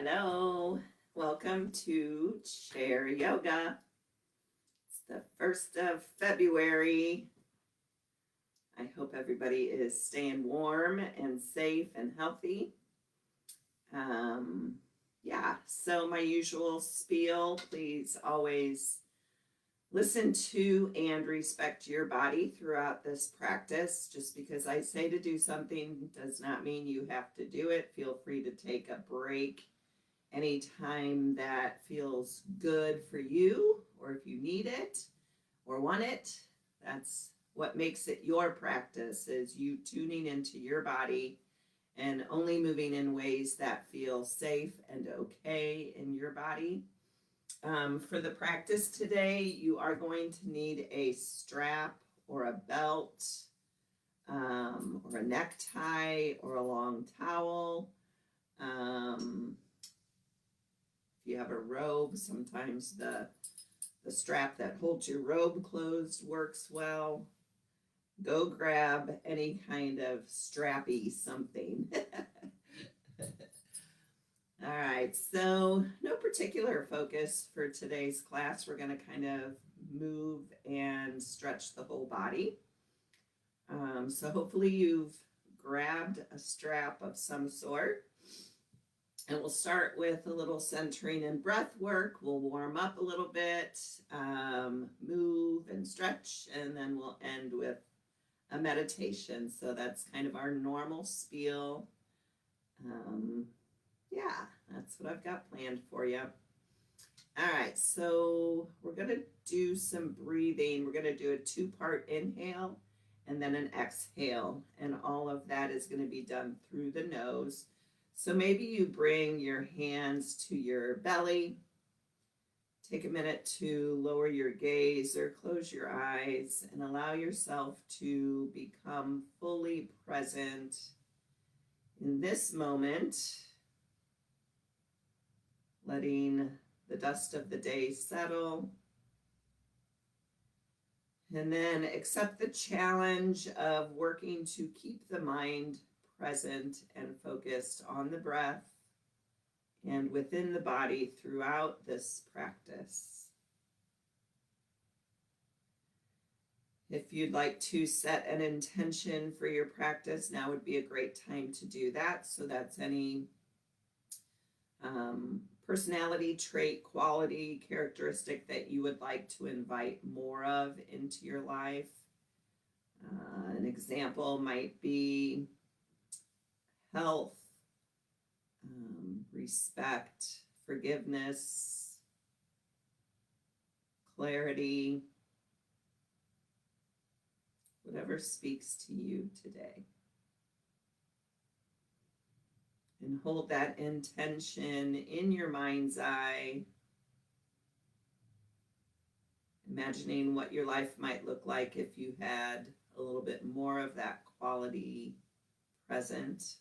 Hello, welcome to Chair Yoga. It's the 1st of February. I hope everybody is staying warm and safe and healthy. Um, so my usual spiel, please always listen to and respect your body throughout this practice. Just because I say to do something does not mean you have to do it. Feel free to take a break anytime that feels good for you, or if you need it or want it. That's what makes it your practice, is you tuning into your body and only moving in ways that feel safe and okay in your body. For the practice today, you are going to need a strap or a belt, or a necktie or a long towel. If you have a robe, sometimes the strap that holds your robe closed works well. Go grab any kind of strappy something. All right, so no particular focus for today's class. We're going to kind of move and stretch the whole body. So hopefully you've grabbed a strap of some sort. And we'll start with a little centering and breath work. We'll warm up a little bit, move and stretch, and then we'll end with a meditation. So that's kind of our normal spiel. That's what I've got planned for you. All right, so we're going to do some breathing. We're going to do a 2-part inhale and then an exhale. And all of that is going to be done through the nose. So maybe you bring your hands to your belly. Take a minute to lower your gaze or close your eyes and allow yourself to become fully present in this moment, letting the dust of the day settle. And then accept the challenge of working to keep the mind present and focused on the breath and within the body throughout this practice. If you'd like to set an intention for your practice, now would be a great time to do that. So that's any personality trait, quality, characteristic that you would like to invite more of into your life. An example might be health, respect, forgiveness, clarity, whatever speaks to you today. And hold that intention in your mind's eye, imagining what your life might look like if you had a little bit more of that quality present.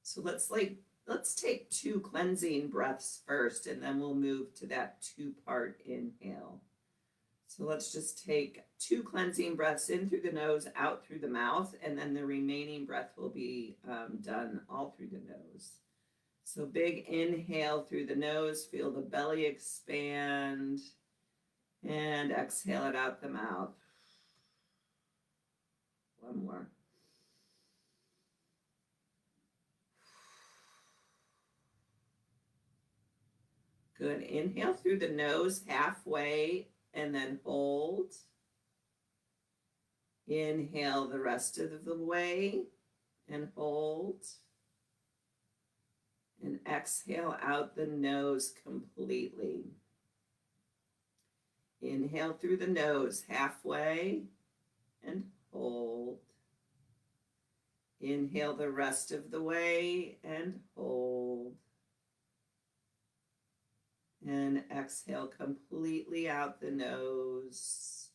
So let's take 2 cleansing breaths first, and then we'll move to that 2-part inhale. So let's just take 2 cleansing breaths in through the nose, out through the mouth, and then the remaining breath will be done all through the nose. So big inhale through the nose, feel the belly expand, and exhale it out the mouth. One more. Good. Inhale through the nose halfway and then hold. Inhale the rest of the way and hold. And exhale out the nose completely. Inhale through the nose halfway and hold. Inhale the rest of the way and hold. And exhale completely out the nose.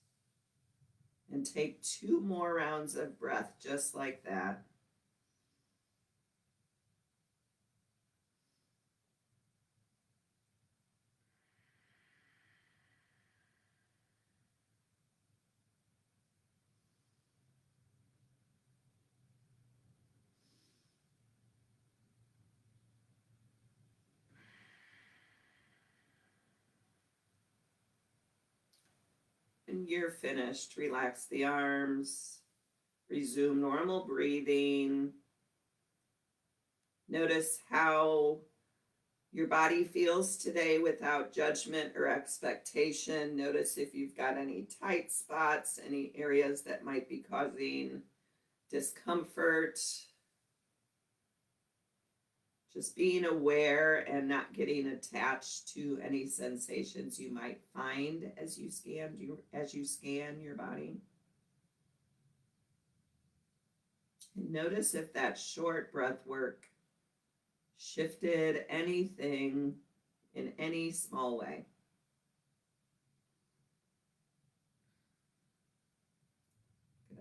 And take 2 more rounds of breath just like that. when you're finished, relax the arms, resume normal breathing. Notice how your body feels today without judgment or expectation. Notice if you've got any tight spots, any areas that might be causing discomfort. Just being aware and not getting attached to any sensations you might find as you scan your body. And notice if that short breath work shifted anything in any small way.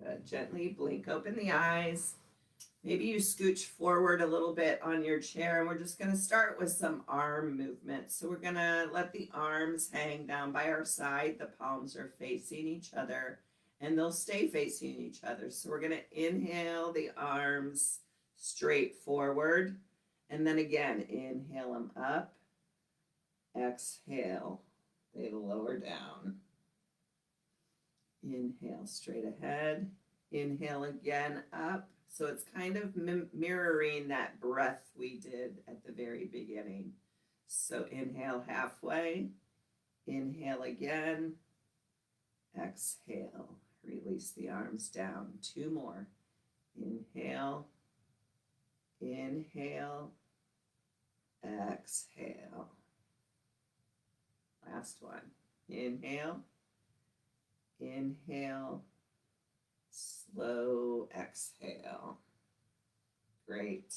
Good. Gently blink open the eyes. Maybe you scooch forward a little bit on your chair, and we're just going to start with some arm movement. So we're going to let the arms hang down by our side. The palms are facing each other, and they'll stay facing each other. So we're going to inhale the arms straight forward. And then again, inhale them up, exhale, they lower down. Inhale straight ahead, inhale again up. So it's kind of mirroring that breath we did at the very beginning. So inhale halfway, inhale again, exhale, release the arms down. 2 more, inhale, inhale, exhale. Last one. Inhale, inhale, slow exhale. Great.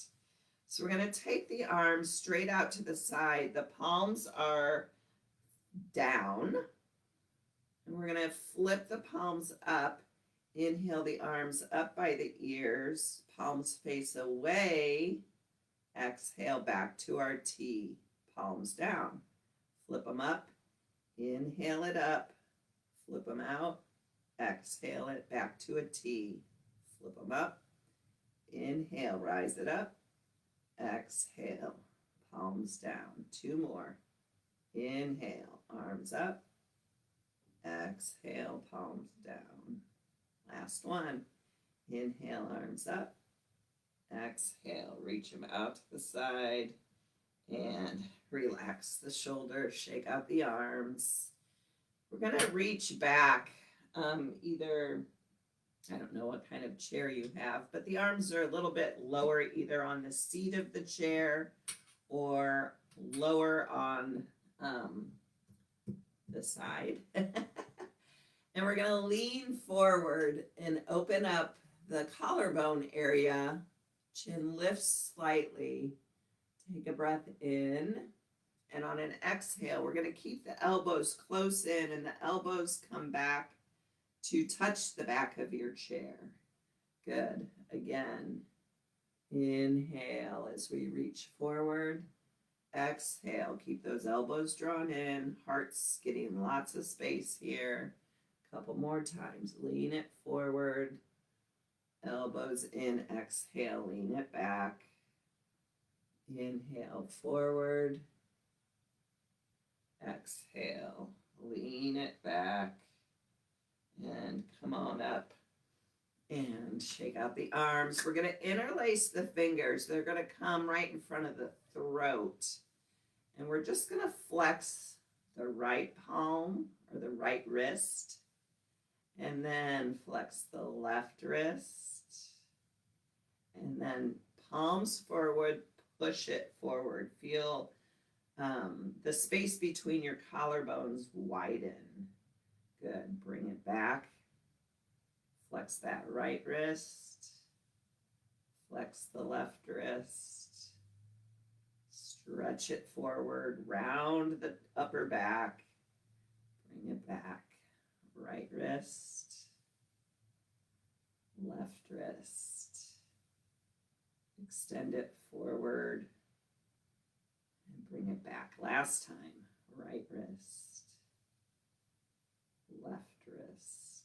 So we're going to take the arms straight out to the side. The palms are down. And we're going to flip the palms up. Inhale the arms up by the ears. Palms face away. Exhale back to our T. Palms down. Flip them up. Inhale it up. Flip them out. Exhale it back to a T. Flip them up. Inhale, rise it up. Exhale, palms down. 2 more. Inhale, arms up. Exhale, palms down. Last one. Inhale, arms up. Exhale, reach them out to the side. And relax the shoulders, shake out the arms. We're going to reach back, either, I don't know what kind of chair you have, but the arms are a little bit lower either on the seat of the chair or lower on the side. And we're going to lean forward and open up the collarbone area. Chin lifts slightly. Take a breath in. And on an exhale, we're going to keep the elbows close in and the elbows come back to touch the back of your chair. Good. Again, inhale as we reach forward. Exhale, keep those elbows drawn in. Heart's getting lots of space here. A couple more times. Lean it forward. Elbows in. Exhale, lean it back. Inhale forward. Exhale, lean it back, and come on up and shake out the arms. We're going to interlace the fingers. They're going to come right in front of the throat. And we're just going to flex the right palm or the right wrist, and then flex the left wrist, and then palms forward, push it forward. Feel the space between your collarbones widen. Good. Bring it back. Flex that right wrist. Flex the left wrist. Stretch it forward. Round the upper back. Bring it back. Right wrist. Left wrist. Extend it forward. Bring it back. Last time. Right wrist. Left wrist.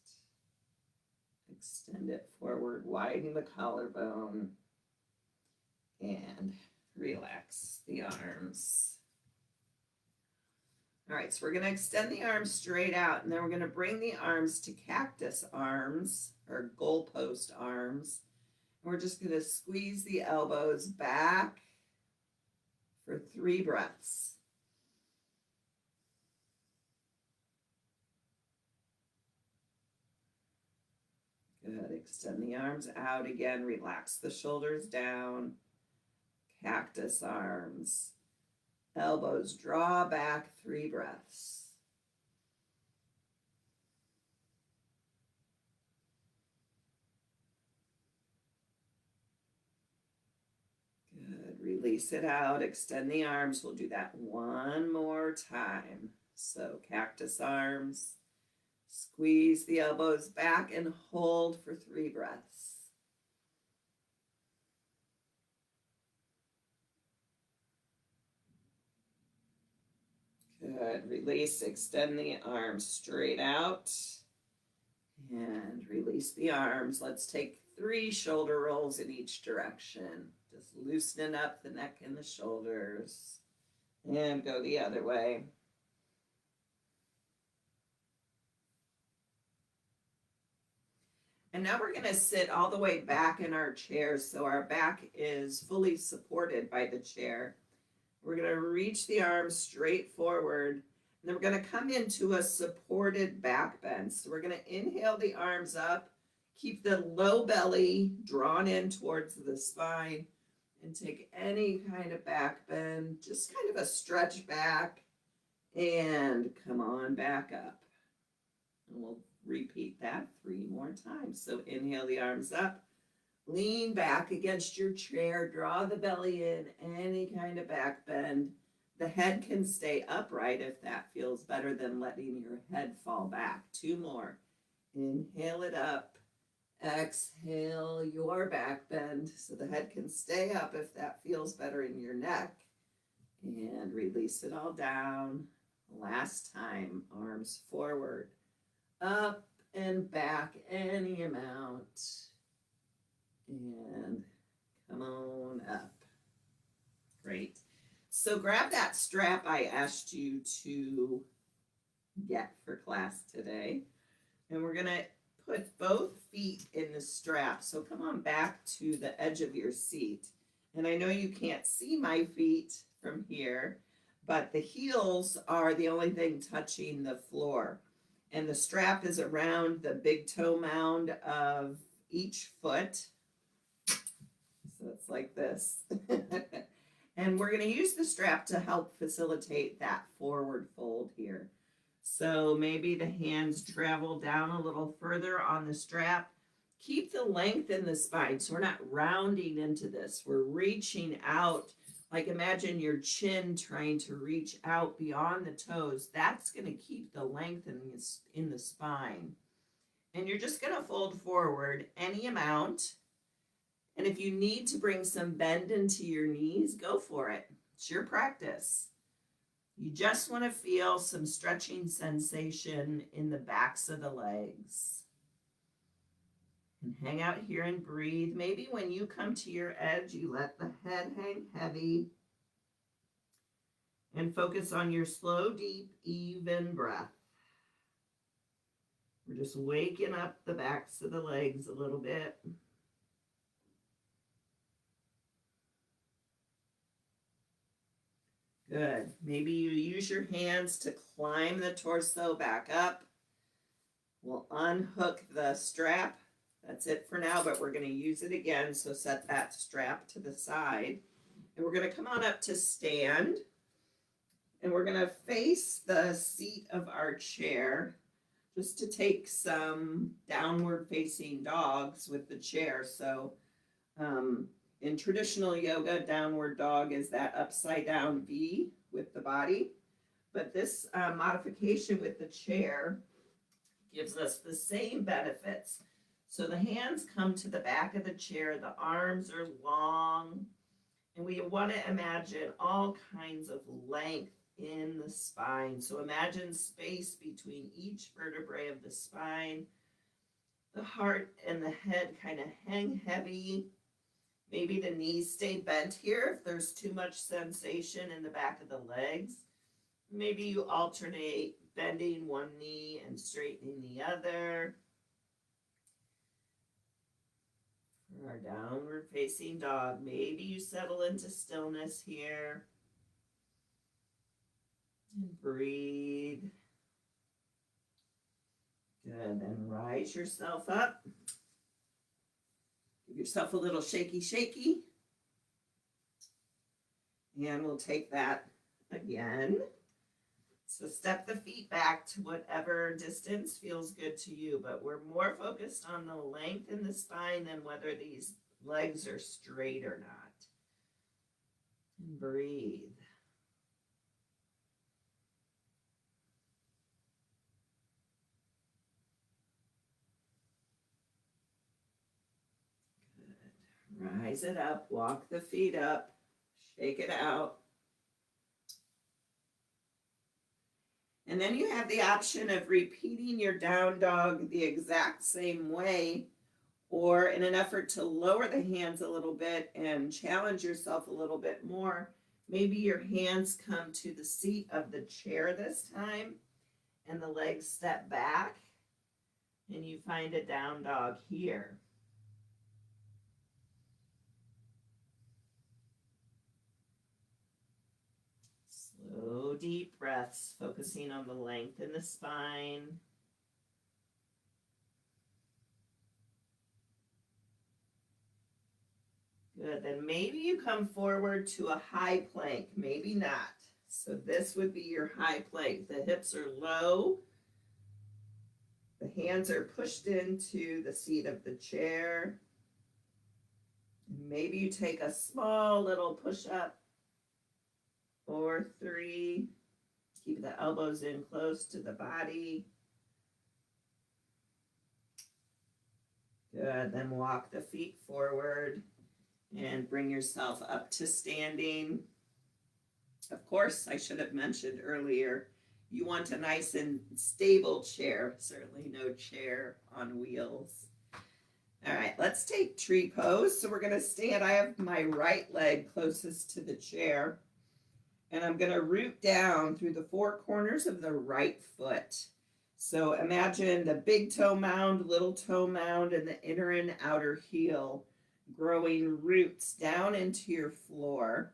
Extend it forward. Widen the collarbone. And relax the arms. All right, so we're going to extend the arms straight out, and then we're going to bring the arms to cactus arms or goalpost arms. And we're just going to squeeze the elbows back for 3 breaths. Good. Extend the arms out again. Relax the shoulders down. Cactus arms. Elbows draw back 3 breaths. Good. Release it out. Extend the arms. We'll do that one more time. So cactus arms. Squeeze the elbows back and hold for 3 breaths. Good. Release, extend the arms straight out. And release the arms. Let's take 3 shoulder rolls in each direction. Just loosening up the neck and the shoulders. And go the other way. And now we're going to sit all the way back in our chairs so our back is fully supported by the chair. We're going to reach the arms straight forward, and then we're going to come into a supported back bend. So we're going to inhale the arms up, keep the low belly drawn in towards the spine, and take any kind of back bend, just kind of a stretch back, and come on back up. And we'll repeat that 3 more times. So inhale the arms up, lean back against your chair, draw the belly in, any kind of back bend. The head can stay upright if that feels better than letting your head fall back. 2 more. Inhale it up, exhale your back bend so the head can stay up if that feels better in your neck. And release it all down. Last time, arms forward. Up and back any amount. And come on up. Great. So grab that strap I asked you to get for class today. And we're going to put both feet in the strap. So come on back to the edge of your seat. And I know you can't see my feet from here, but the heels are the only thing touching the floor. And the strap is around the big toe mound of each foot. So it's like this. And we're going to use the strap to help facilitate that forward fold here. So maybe the hands travel down a little further on the strap. Keep the length in the spine. So we're not rounding into this. We're reaching out. Like imagine your chin trying to reach out beyond the toes. That's going to keep the length in the spine. And you're just going to fold forward any amount. And if you need to bring some bend into your knees, go for it. It's your practice. You just want to feel some stretching sensation in the backs of the legs. And hang out here and breathe. Maybe when you come to your edge, you let the head hang heavy. And focus on your slow, deep, even breath. We're just waking up the backs of the legs a little bit. Good. Maybe you use your hands to climb the torso back up. We'll unhook the strap. That's it for now, but we're going to use it again. So set that strap to the side. And we're going to come on up to stand. And we're going to face the seat of our chair just to take some downward facing dogs with the chair. So in traditional yoga, downward dog is that upside down V with the body. But this modification with the chair gives us the same benefits. So the hands come to the back of the chair, the arms are long, and we want to imagine all kinds of length in the spine. So imagine space between each vertebrae of the spine. The heart and the head kind of hang heavy. Maybe the knees stay bent here if there's too much sensation in the back of the legs. Maybe you alternate bending one knee and straightening the other. For our downward facing dog, maybe you settle into stillness here. And breathe. Good, then rise yourself up. Give yourself a little shaky, shaky. And we'll take that again. So step the feet back to whatever distance feels good to you, but we're more focused on the length in the spine than whether these legs are straight or not. And breathe. Good. Rise it up, walk the feet up, shake it out. And then you have the option of repeating your down dog the exact same way, or in an effort to lower the hands a little bit and challenge yourself a little bit more, maybe your hands come to the seat of the chair this time and the legs step back and you find a down dog here. Slow, deep breaths, focusing on the length in the spine. Good, then maybe you come forward to a high plank, maybe not. So this would be your high plank. The hips are low. The hands are pushed into the seat of the chair. Maybe you take a small little push up or 3. Keep the elbows in close to the body. Good, then walk the feet forward and bring yourself up to standing. Of course, I should have mentioned earlier, you want a nice and stable chair, certainly no chair on wheels. All right, let's take tree pose. So we're going to stand. I have my right leg closest to the chair, and I'm going to root down through the 4 corners of the right foot. So imagine the big toe mound, little toe mound, and the inner and outer heel growing roots down into your floor.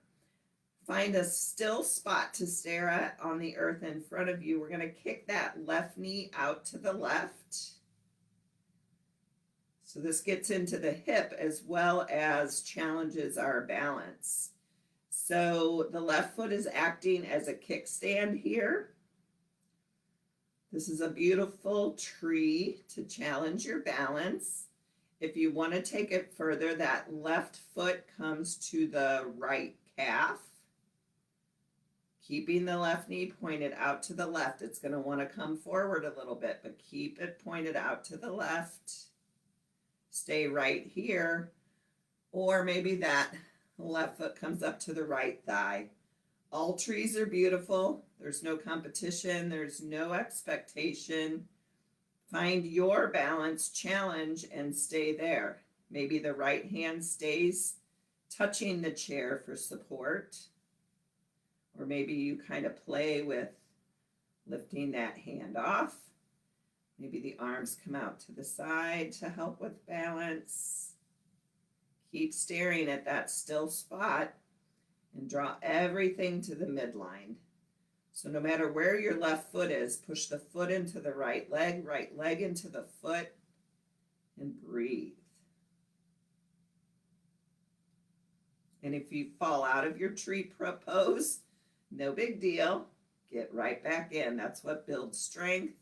Find a still spot to stare at on the earth in front of you. We're going to kick that left knee out to the left. So this gets into the hip as well as challenges our balance. So the left foot is acting as a kickstand here. This is a beautiful tree to challenge your balance. If you want to take it further, that left foot comes to the right calf. Keeping the left knee pointed out to the left. It's going to want to come forward a little bit, but keep it pointed out to the left. Stay right here. Or maybe that left foot comes up to the right thigh. All trees are beautiful. There's no competition. There's no expectation. Find your balance, challenge, and stay there. Maybe the right hand stays touching the chair for support. Or maybe you kind of play with lifting that hand off. Maybe the arms come out to the side to help with balance. Keep staring at that still spot and draw everything to the midline. So no matter where your left foot is, push the foot into the right leg into the foot, and breathe. And if you fall out of your tree pose, no big deal. Get right back in. That's what builds strength,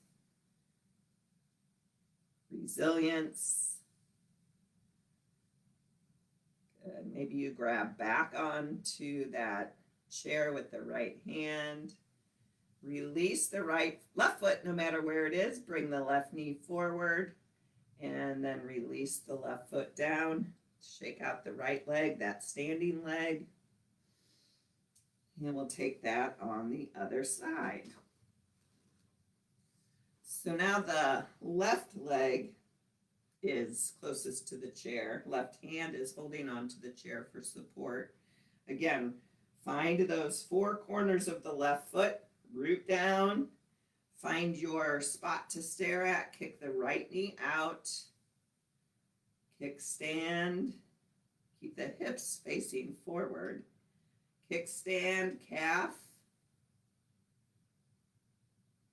resilience. Good. Maybe you grab back onto that chair with the right hand. Release the left foot no matter where it is. Bring the left knee forward and then release the left foot down. Shake out the right leg, that standing leg. And we'll take that on the other side. So now the left leg is closest to the chair. Left hand is holding onto the chair for support. Again, find those 4 corners of the left foot. root down, find your spot to stare at, kick the right knee out, kickstand, keep the hips facing forward, kickstand, calf,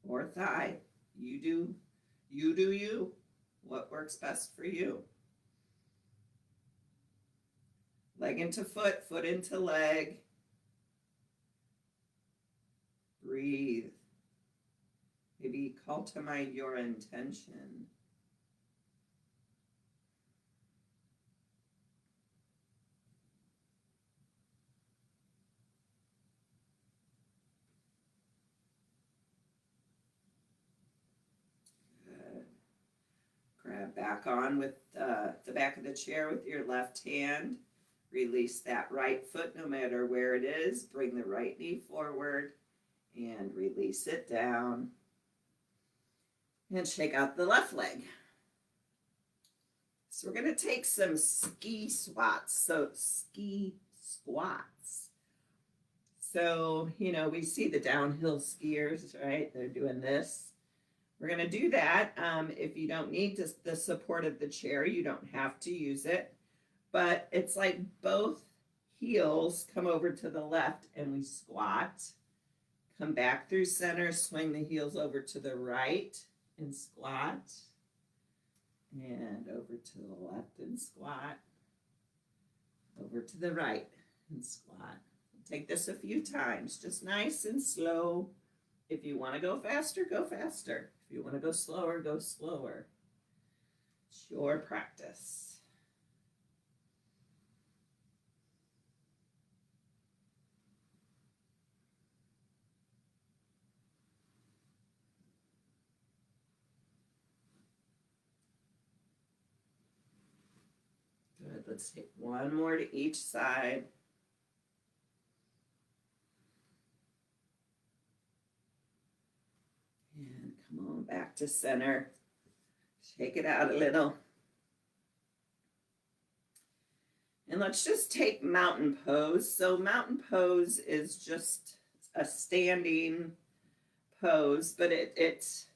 or thigh. You do you. What works best for you? Leg into foot, foot into leg. Breathe. Maybe call to mind your intention. Good. Grab back on with the back of the chair with your left hand. Release that right foot no matter where it is. Bring the right knee forward and release it down. And shake out the left leg. So we're going to take some ski squats. So ski squats. So, we see the downhill skiers, right? They're doing this. We're going to do that. If you don't need the support of the chair, you don't have to use it. But it's like both heels come over to the left and we squat. Come back through center, swing the heels over to the right and squat. And over to the left and squat. Over to the right and squat. Take this a few times, just nice and slow. If you want to go faster, go faster. If you want to go slower, go slower. It's your practice. Good, let's take one more to each side. And come on back to center. Shake it out a little. And let's just take mountain pose. So mountain pose is just a standing pose, but it's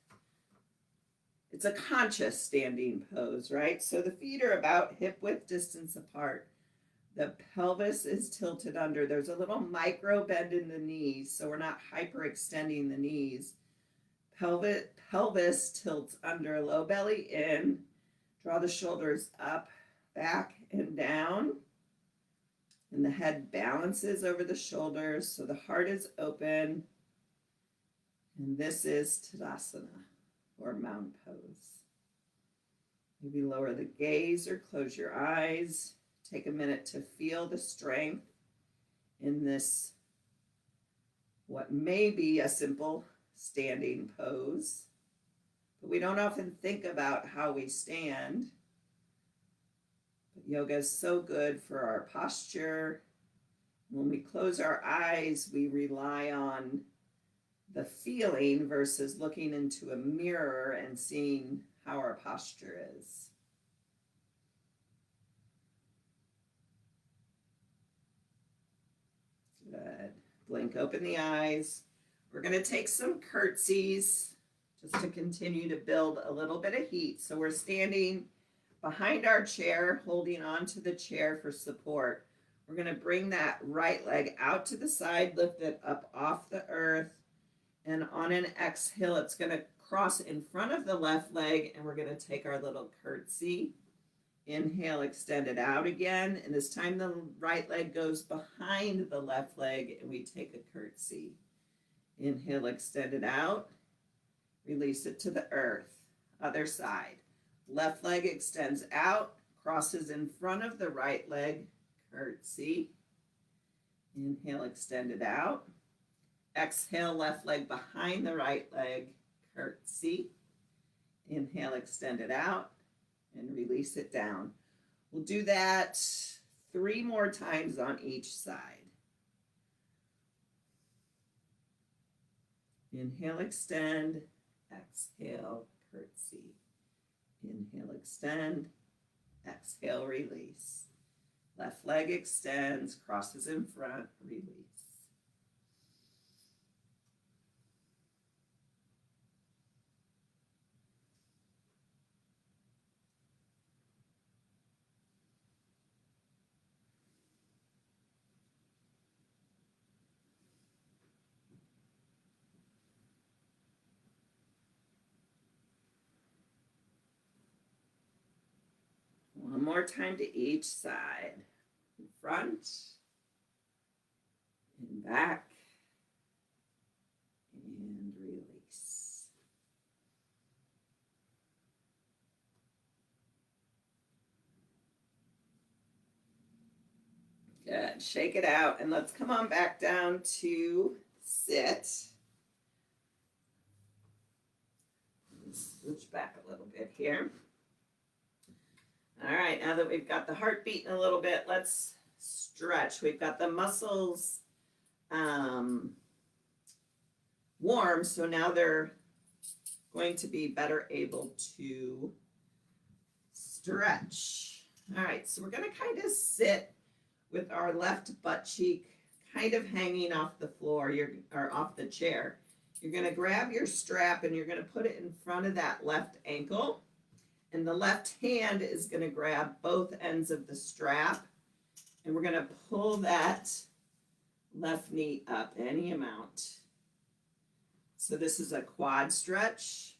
a conscious standing pose, right? So the feet are about hip width distance apart. The pelvis is tilted under. There's a little micro bend in the knees, so we're not hyperextending the knees. Pelvis tilts under, low belly in. Draw the shoulders up, back, and down. And the head balances over the shoulders, so the heart is open. And this is Tadasana, or mountain pose. Maybe lower the gaze or close your eyes. Take a minute to feel the strength in this, what may be a simple standing pose. But we don't often think about how we stand. But yoga is so good for our posture. When we close our eyes, we rely on the feeling versus looking into a mirror and seeing how our posture is. Good. Blink open the eyes. We're going to take some curtsies just to continue to build a little bit of heat. So we're standing behind our chair, holding onto the chair for support. We're going to bring that right leg out to the side, lift it up off the earth. And on an exhale, it's going to cross in front of the left leg, and we're going to take our little curtsy. Inhale, extend it out again. And this time the right leg goes behind the left leg, and we take a curtsy. Inhale, extend it out. Release it to the earth. Other side. Left leg extends out, crosses in front of the right leg, curtsy. Inhale, extend it out. Exhale, left leg behind the right leg, curtsy. Inhale, extend it out, and release it down. We'll do that 3 more times on each side. Inhale, extend. Exhale, curtsy. Inhale, extend. Exhale, release. Left leg extends, crosses in front, release. more time to each side. In front, and back, and release. Good. Shake it out, and let's come on back down to sit. Switch back a little bit here. All right, now that we've got the heart beating a little bit, let's stretch. We've got the muscles warm, so now they're going to be better able to stretch. All right, so we're going to kind of sit with our left butt cheek kind of hanging off the floor, or off the chair. You're going to grab your strap and you're going to put it in front of that left ankle. And the left hand is going to grab both ends of the strap. And we're going to pull that left knee up any amount. So this is a quad stretch.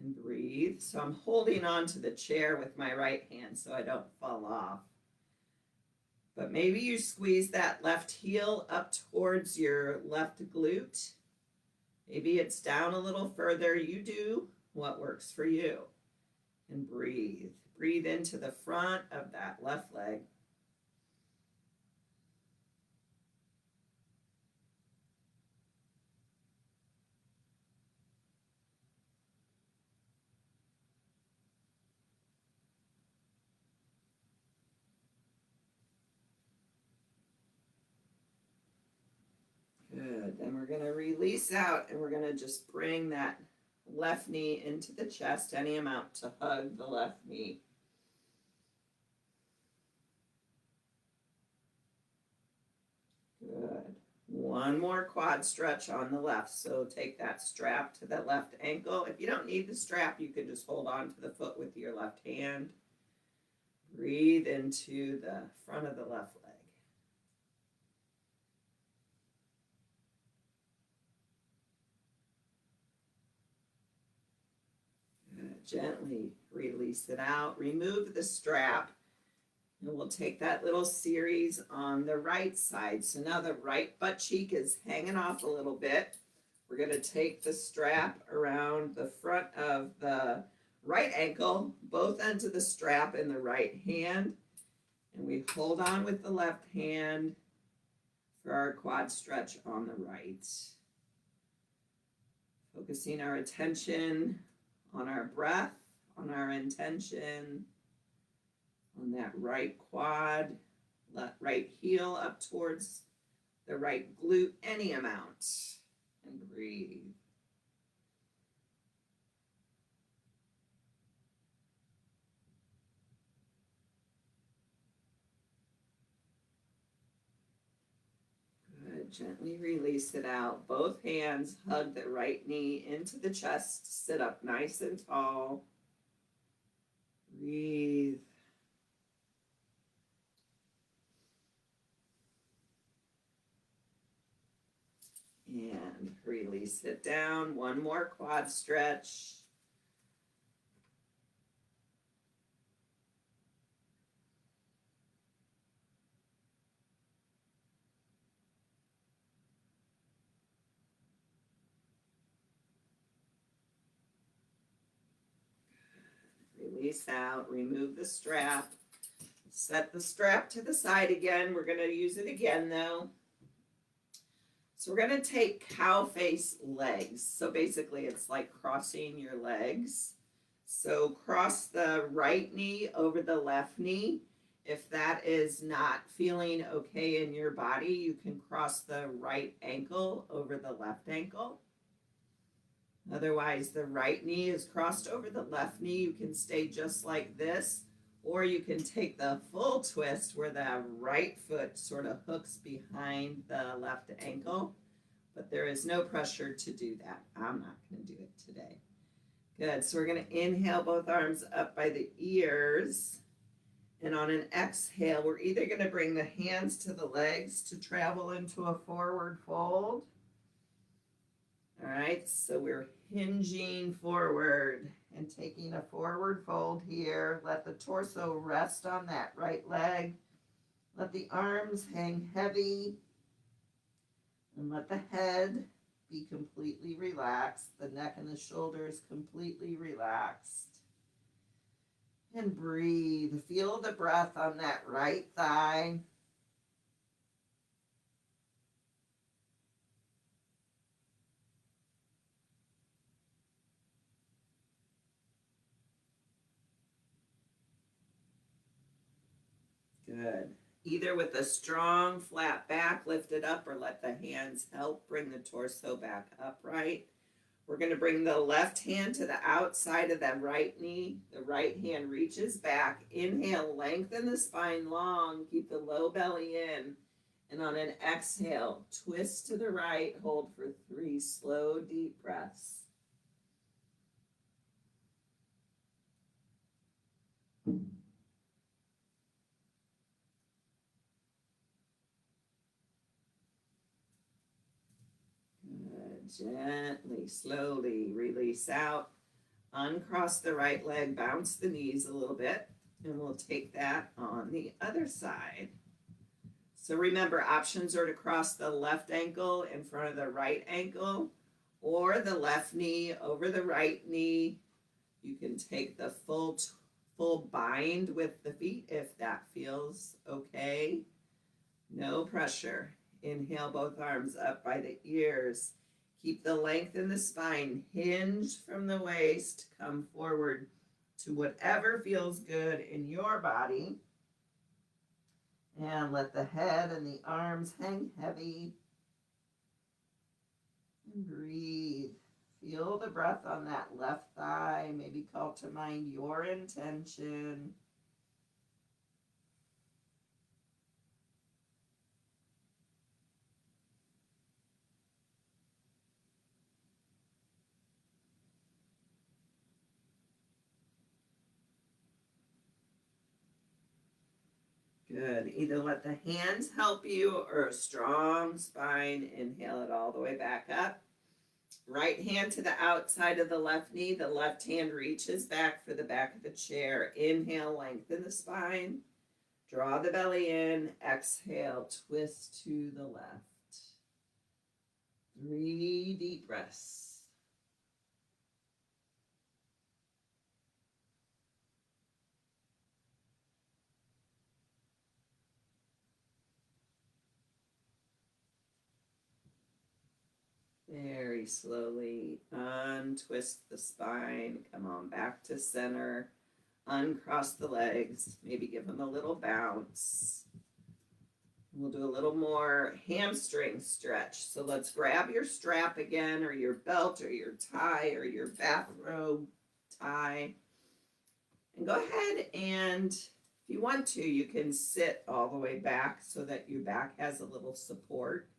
And breathe. So I'm holding on to the chair with my right hand so I don't fall off. But maybe you squeeze that left heel up towards your left glute. Maybe it's down a little further. You do what works for you. And breathe. Breathe into the front of that left leg. Good. Then we're going to release out and we're going to just bring that left knee into the chest, any amount to hug the left knee. Good. One more quad stretch on the left. So take that strap to the left ankle. If you don't need the strap, you can just hold on to the foot with your left hand. Breathe into the front of the left leg. Gently release it out. Remove the strap. And we'll take that little series on the right side. So now the right butt cheek is hanging off a little bit. We're going to take the strap around the front of the right ankle, both ends of the strap in the right hand. And we hold on with the left hand for our quad stretch on the right. Focusing our attention on our breath, on our intention, on that right quad, right heel up towards the right glute, any amount, and breathe. Good. Gently release it out. Both hands hug the right knee into the chest. Sit up nice and tall. Breathe. And release it down. One more quad stretch. Release out, remove the strap, set the strap to the side again. We're going to use it again though. So we're going to take cow face legs. So basically it's like crossing your legs. So cross the right knee over the left knee. If that is not feeling okay in your body, you can cross the right ankle over the left ankle. Otherwise, the right knee is crossed over the left knee. You can stay just like this, or you can take the full twist where the right foot sort of hooks behind the left ankle, but there is no pressure to do that. I'm not going to do it today. Good. So we're going to inhale both arms up by the ears, and on an exhale, we're either going to bring the hands to the legs to travel into a forward fold, All right, so we're hinging forward and taking a forward fold here. Let the torso rest on that right leg. Let the arms hang heavy. And let the head be completely relaxed. The neck and the shoulders completely relaxed. And breathe. Feel the breath on that right thigh. Good. Either with a strong flat back, lift it up, or let the hands help bring the torso back upright. We're going to bring the left hand to the outside of that right knee. The right hand reaches back. Inhale, lengthen the spine long. Keep the low belly in. And on an exhale, twist to the right. Hold for 3 slow, deep breaths. Gently, slowly release out. Uncross the right leg, bounce the knees a little bit, and we'll take that on the other side. So remember, options are to cross the left ankle in front of the right ankle or the left knee over the right knee. You can take the full bind with the feet if that feels okay. No pressure. Inhale both arms up by the ears. Keep the length in the spine. Hinge from the waist. Come forward to whatever feels good in your body. And let the head and the arms hang heavy. And breathe. Feel the breath on that left thigh. Maybe call to mind your intention. Good. Either let the hands help you or a strong spine. Inhale it all the way back up. Right hand to the outside of the left knee. The left hand reaches back for the back of the chair. Inhale, lengthen the spine. Draw the belly in. Exhale, twist to the left. 3 deep breaths. Very slowly untwist the spine. Come on back to center. Uncross the legs. Maybe give them a little bounce. We'll do a little more hamstring stretch. So let's grab your strap again, or your belt, or your tie, or your bathrobe tie. And go ahead and, if you want to, you can sit all the way back so that your back has a little support.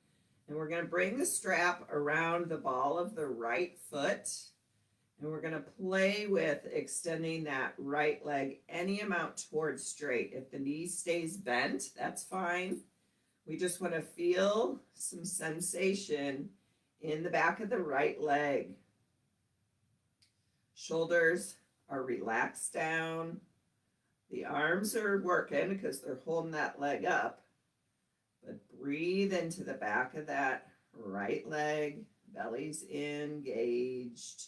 And we're going to bring the strap around the ball of the right foot. And we're going to play with extending that right leg any amount towards straight. If the knee stays bent, that's fine. We just want to feel some sensation in the back of the right leg. Shoulders are relaxed down. The arms are working because they're holding that leg up. But breathe into the back of that right leg. Belly's engaged.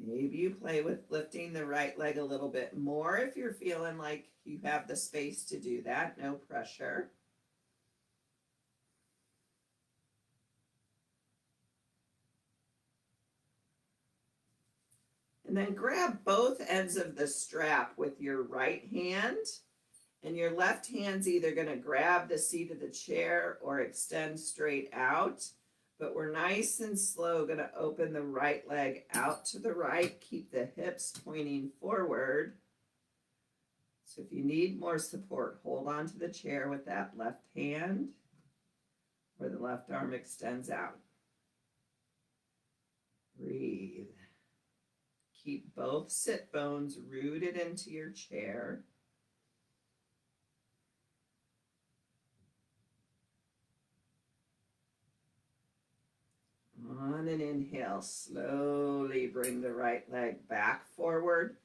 Maybe you play with lifting the right leg a little bit more if you're feeling like you have the space to do that. No pressure. And then grab both ends of the strap with your right hand, and your left hand's either going to grab the seat of the chair or extend straight out. But we're nice and slow going to open the right leg out to the right. Keep the hips pointing forward. So if you need more support, hold on to the chair with that left hand, or the left arm extends out. Breathe. Keep both sit bones rooted into your chair. On an inhale, slowly bring the right leg back forward.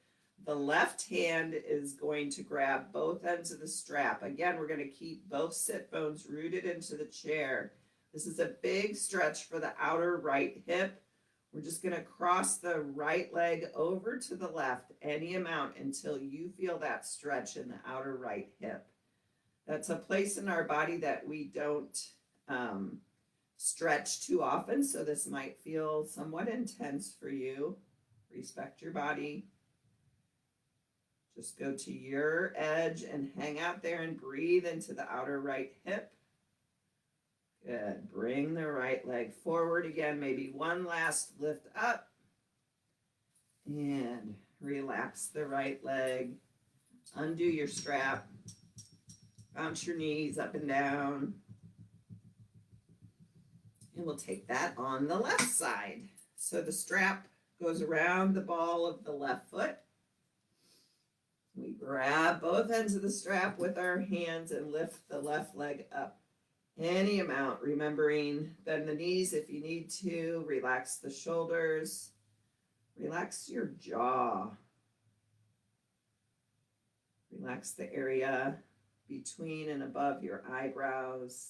The left hand is going to grab both ends of the strap. Again, we're going to keep both sit bones rooted into the chair. This is a big stretch for the outer right hip. We're just going to cross the right leg over to the left any amount until you feel that stretch in the outer right hip. That's a place in our body that we don't stretch too often, so this might feel somewhat intense for you. Respect your body. Just go to your edge and hang out there and breathe into the outer right hip. Good. Bring the right leg forward again. Maybe one last lift up. And relax the right leg. Undo your strap. Bounce your knees up and down. And we'll take that on the left side. So the strap goes around the ball of the left foot. We grab both ends of the strap with our hands and lift the left leg up any amount, remembering bend the knees if you need to, relax the shoulders, relax your jaw, relax the area between and above your eyebrows,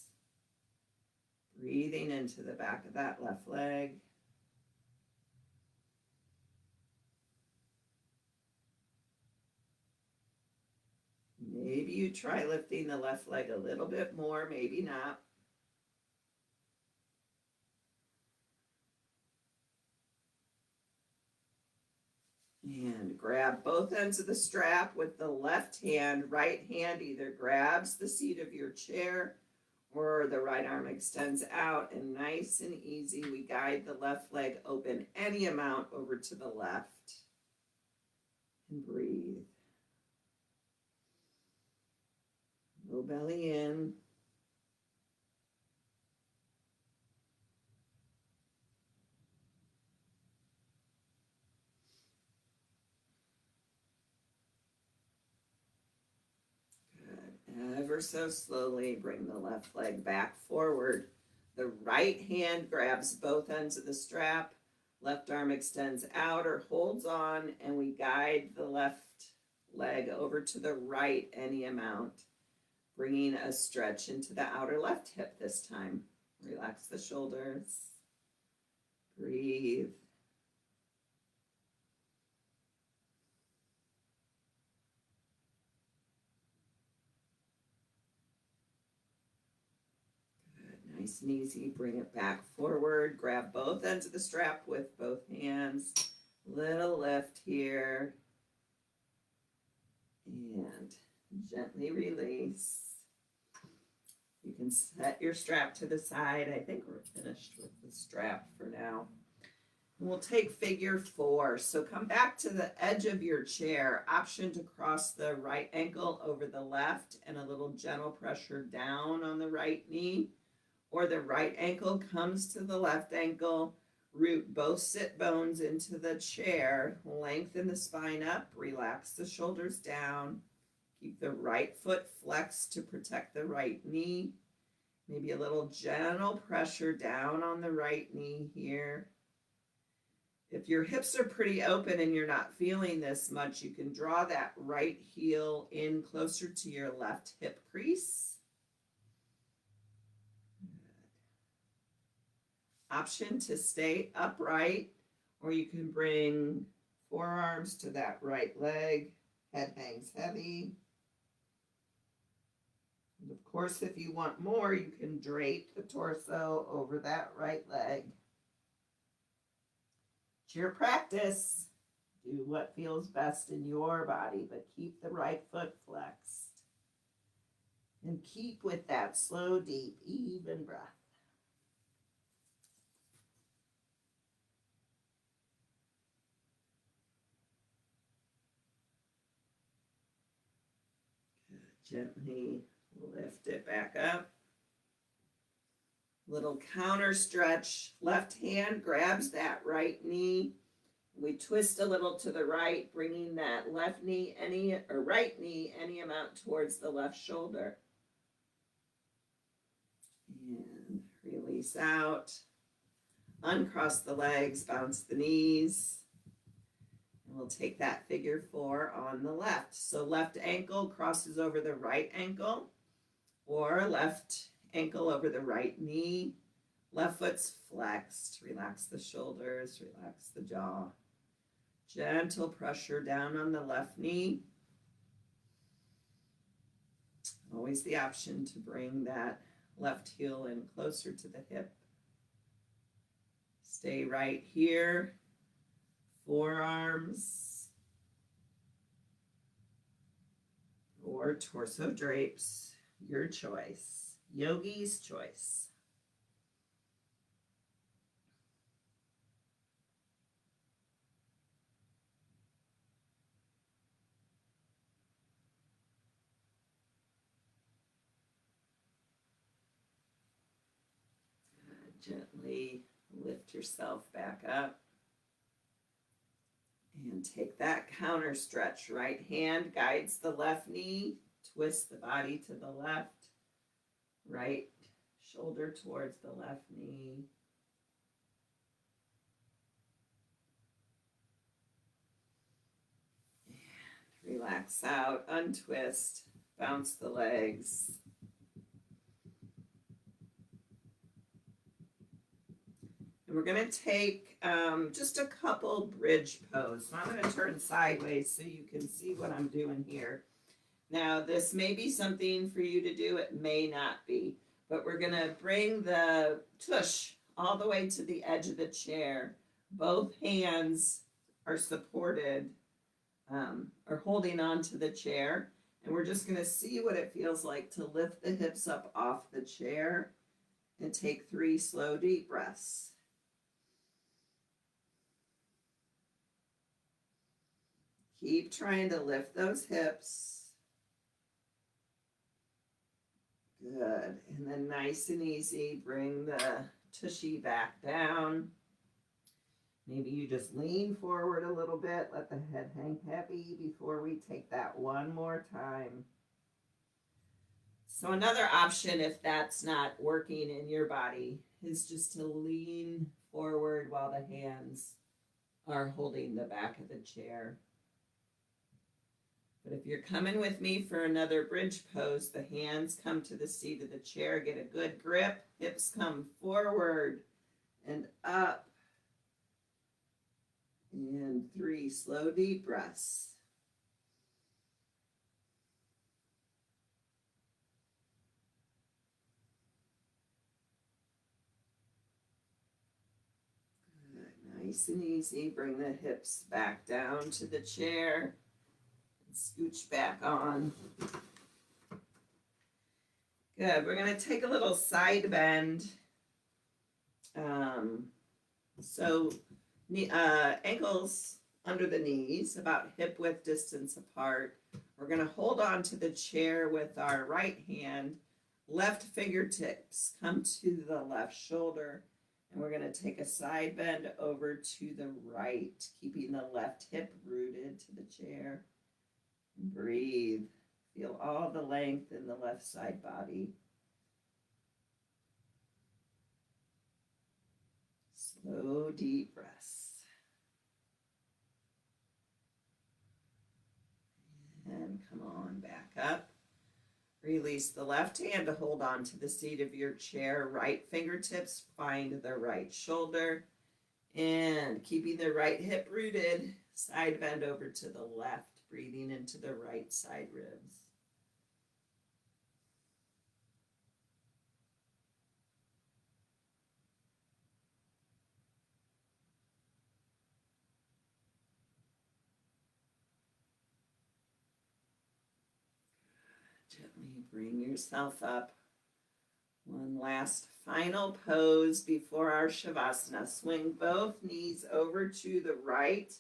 breathing into the back of that left leg. Maybe you try lifting the left leg a little bit more, maybe not. And grab both ends of the strap with the left hand. Right hand either grabs the seat of your chair or the right arm extends out, and nice and easy, we guide the left leg open any amount over to the left. And breathe. Low belly in. Good. Ever so slowly bring the left leg back forward. The right hand grabs both ends of the strap. Left arm extends out or holds on, and we guide the left leg over to the right any amount, bringing a stretch into the outer left hip this time. Relax the shoulders. Breathe. Good. Nice and easy. Bring it back forward. Grab both ends of the strap with both hands. Little lift here. And gently release. You can set your strap to the side. I think we're finished with the strap for now. And we'll take figure 4. So come back to the edge of your chair. Option to cross the right ankle over the left and a little gentle pressure down on the right knee. Or the right ankle comes to the left ankle. Root both sit bones into the chair. Lengthen the spine up. Relax the shoulders down. Keep the right foot flexed to protect the right knee. Maybe a little gentle pressure down on the right knee here. If your hips are pretty open and you're not feeling this much, you can draw that right heel in closer to your left hip crease. Option to stay upright, or you can bring forearms to that right leg. Head hangs heavy. And of course, if you want more, you can drape the torso over that right leg. It's your practice. Do what feels best in your body, but keep the right foot flexed. And keep with that slow, deep, even breath. Gently lift it back up. Little counter stretch. Left hand grabs that right knee. We twist a little to the right, bringing that right knee any amount towards the left shoulder. And release out. Uncross the legs, bounce the knees. And we'll take that figure 4 on the left. So left ankle crosses over the right ankle, or left ankle over the right knee. Left foot's flexed. Relax the shoulders, relax the jaw. Gentle pressure down on the left knee. Always the option to bring that left heel in closer to the hip. Stay right here. Forearms or torso drapes, your choice. Yogi's choice. Gently lift yourself back up and take that counter stretch. Right hand guides the left knee, twist the body to the left, right shoulder towards the left knee. And relax out, untwist, bounce the legs. And we're going to take just a couple bridge pose. So I'm going to turn sideways so you can see what I'm doing here. Now, this may be something for you to do. It may not be. But we're going to bring the tush all the way to the edge of the chair. Both hands are supported or holding on to the chair. And we're just going to see what it feels like to lift the hips up off the chair and take 3 slow, deep breaths. Keep trying to lift those hips. Good. And then nice and easy, bring the tushy back down. Maybe you just lean forward a little bit. Let the head hang heavy before we take that one more time. So another option, if that's not working in your body, is just to lean forward while the hands are holding the back of the chair. But if you're coming with me for another bridge pose, the hands come to the seat of the chair, get a good grip, hips come forward and up. And 3 slow, deep breaths. Good. Nice and easy. Bring the hips back down to the chair. Scooch back on. Good. We're going to take a little side bend. Ankles under the knees, about hip width distance apart. We're going to hold on to the chair with our right hand. Left fingertips come to the left shoulder. And we're going to take a side bend over to the right, keeping the left hip rooted to the chair. Breathe. Feel all the length in the left side body. Slow, deep breaths. And come on back up. Release the left hand to hold on to the seat of your chair. Right fingertips find the right shoulder. And keeping the right hip rooted, side bend over to the left. Breathing into the right side ribs. Gently bring yourself up. One last final pose before our Shavasana. Swing both knees over to the right,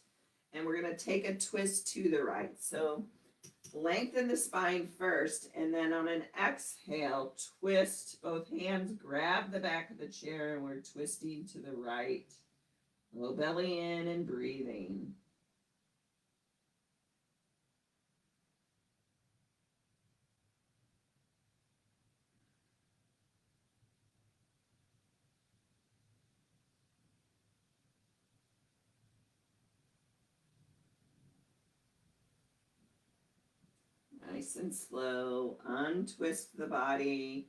and we're going to take a twist to the right. So lengthen the spine first, and then on an exhale, twist both hands, grab the back of the chair, and we're twisting to the right. Low belly in and breathing. nice and slow. Untwist the body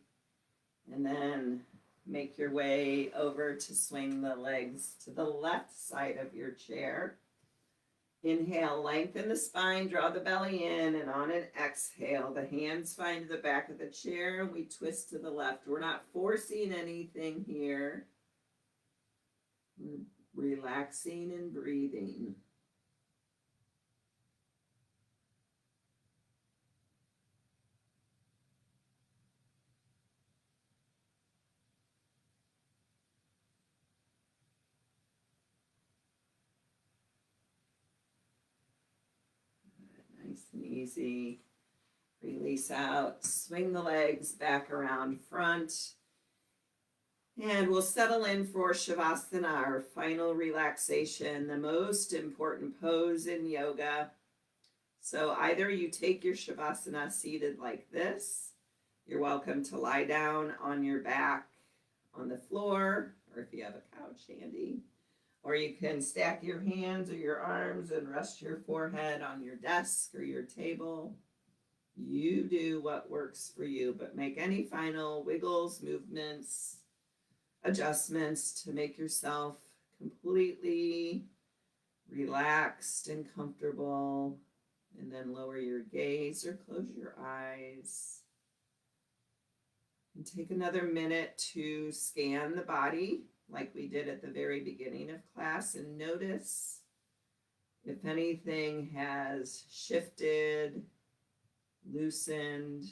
and then make your way over to swing the legs to the left side of your chair. Inhale, lengthen the spine, draw the belly in, and on an exhale, the hands find the back of the chair and we twist to the left. We're not forcing anything here. We're relaxing and breathing. Nice and easy. Release out. Swing the legs back around front. And we'll settle in for Shavasana, our final relaxation, the most important pose in yoga. So either you take your Shavasana seated like this. You're welcome to lie down on your back on the floor, or if you have a couch handy. Or you can stack your hands or your arms and rest your forehead on your desk or your table. You do what works for you, but make any final wiggles, movements, adjustments to make yourself completely relaxed and comfortable. And then lower your gaze or close your eyes. And take another minute to scan the body like we did at the very beginning of class and notice if anything has shifted, loosened.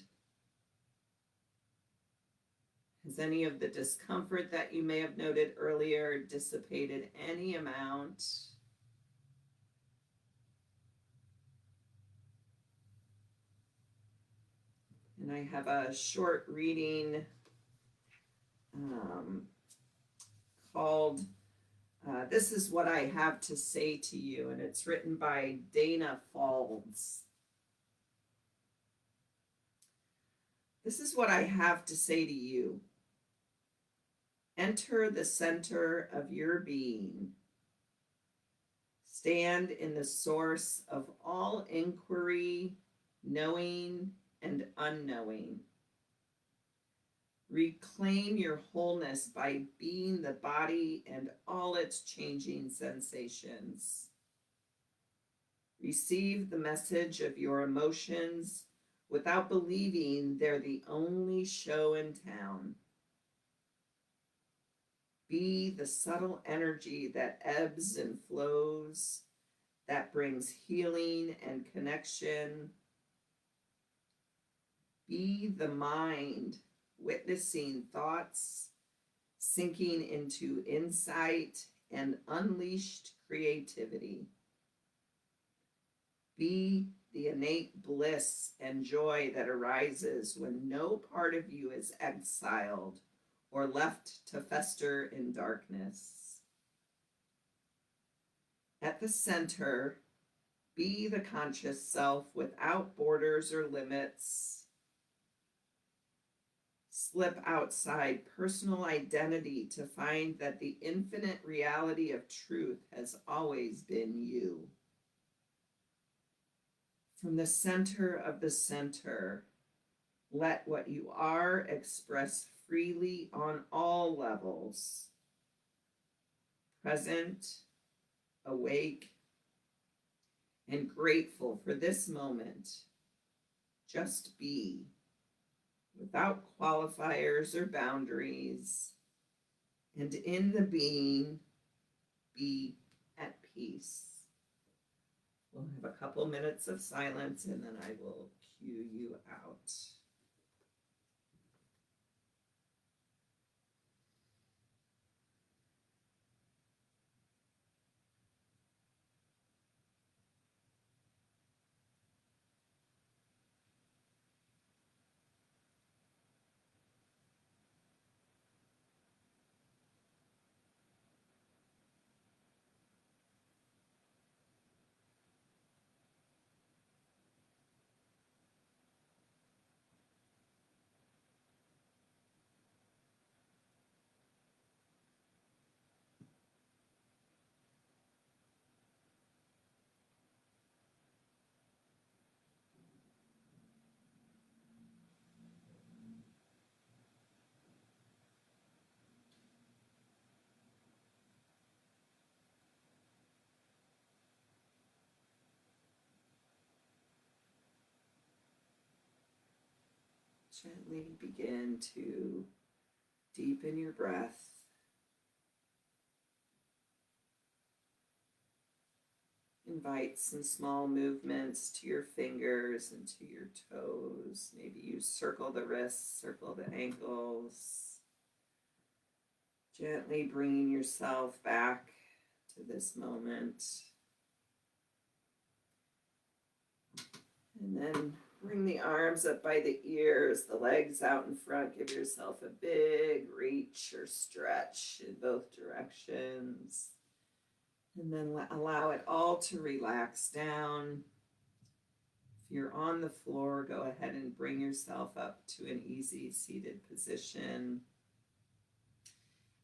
Has any of the discomfort that you may have noted earlier dissipated any amount? And I have a short reading called This Is What I Have to Say to You, and it's written by Dana Faulds. This is what I have to say to you. Enter the center of your being. Stand in the source of all inquiry, knowing, and unknowing. Reclaim your wholeness by being the body and all its changing sensations. Receive the message of your emotions without believing they're the only show in town. Be the subtle energy that ebbs and flows, that brings healing and connection. Be the mind, witnessing thoughts, sinking into insight and unleashed creativity. Be the innate bliss and joy that arises when no part of you is exiled or left to fester in darkness. At the center, be the conscious self without borders or limits. Slip outside personal identity to find that the infinite reality of truth has always been you. From the center of the center, let what you are express freely on all levels. Present, awake, and grateful for this moment. Just be, without qualifiers or boundaries, and in the being, be at peace. We'll have a couple minutes of silence and then I will cue you out. Gently begin to deepen your breath. Invite some small movements to your fingers and to your toes. Maybe you circle the wrists, circle the ankles. Gently bringing yourself back to this moment. And then bring the arms up by the ears, the legs out in front. Give yourself a big reach or stretch in both directions. And then allow it all to relax down. If you're on the floor, go ahead and bring yourself up to an easy seated position.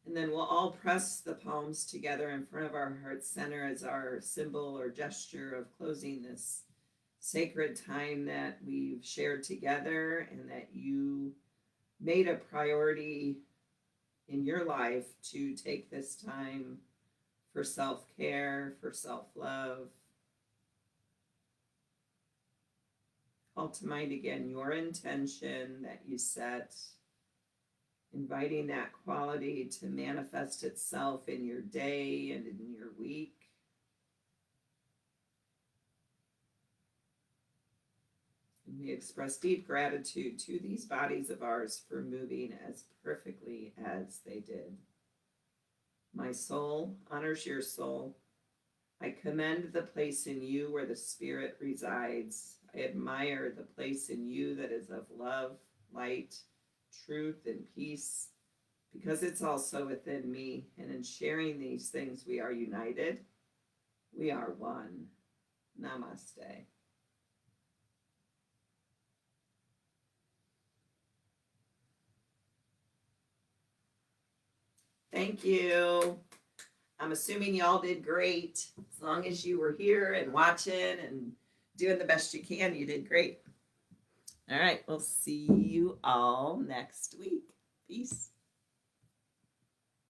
And then we'll all press the palms together in front of our heart center as our symbol or gesture of closing this sacred time that we've shared together and that you made a priority in your life to take this time for self-care, for self-love. Call to mind again your intention that you set, inviting that quality to manifest itself in your day and in your week. And we express deep gratitude to these bodies of ours for moving as perfectly as they did. My soul honors your soul. I commend the place in you where the Spirit resides. I admire the place in you that is of love, light, truth, and peace, because it's also within me. And in sharing these things, we are united. We are one. Namaste. Thank you. I'm assuming y'all did great. As long as you were here and watching and doing the best you can, you did great. All right, we'll see you all next week. Peace.